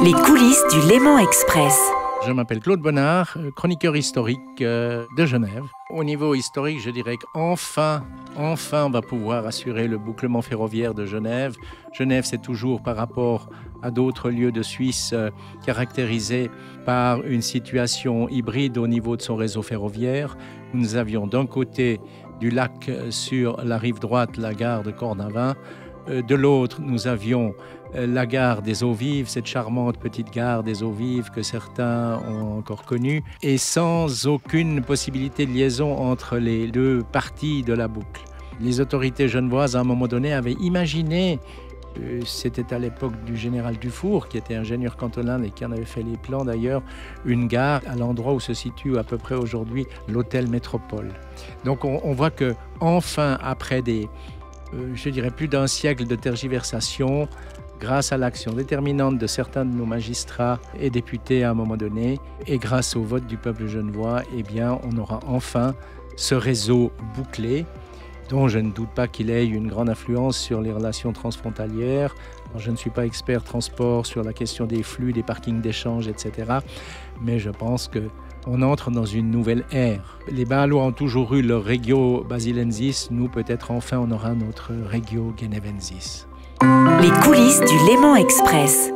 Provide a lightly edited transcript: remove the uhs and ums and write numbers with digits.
Les coulisses du Léman Express. Je m'appelle Claude Bonnard, chroniqueur historique de Genève. Au niveau historique, je dirais qu'enfin, on va pouvoir assurer le bouclement ferroviaire de Genève. Genève, c'est toujours par rapport à d'autres lieux de Suisse caractérisé par une situation hybride au niveau de son réseau ferroviaire. Nous avions d'un côté du lac sur la rive droite la gare de Cornavin. De l'autre, nous avions la gare des Eaux-Vives, cette charmante petite gare des Eaux-Vives que certains ont encore connue, et sans aucune possibilité de liaison entre les deux parties de la boucle. Les autorités genevoises, à un moment donné, avaient imaginé, c'était à l'époque du général Dufour, qui était ingénieur cantonal et qui en avait fait les plans d'ailleurs, une gare à l'endroit où se situe à peu près aujourd'hui l'hôtel Métropole. Donc on voit que enfin, après je dirais plus d'un siècle de tergiversation, grâce à l'action déterminante de certains de nos magistrats et députés à un moment donné, et grâce au vote du peuple genevois, eh bien, on aura enfin ce réseau bouclé, dont je ne doute pas qu'il ait une grande influence sur les relations transfrontalières. Alors, je ne suis pas expert transport sur la question des flux, des parkings d'échange, etc. Mais je pense qu'on entre dans une nouvelle ère. Les Balois ont toujours eu leur Regio Basilensis. Nous, peut-être enfin, on aura notre Regio Genevensis. Les coulisses du Léman Express.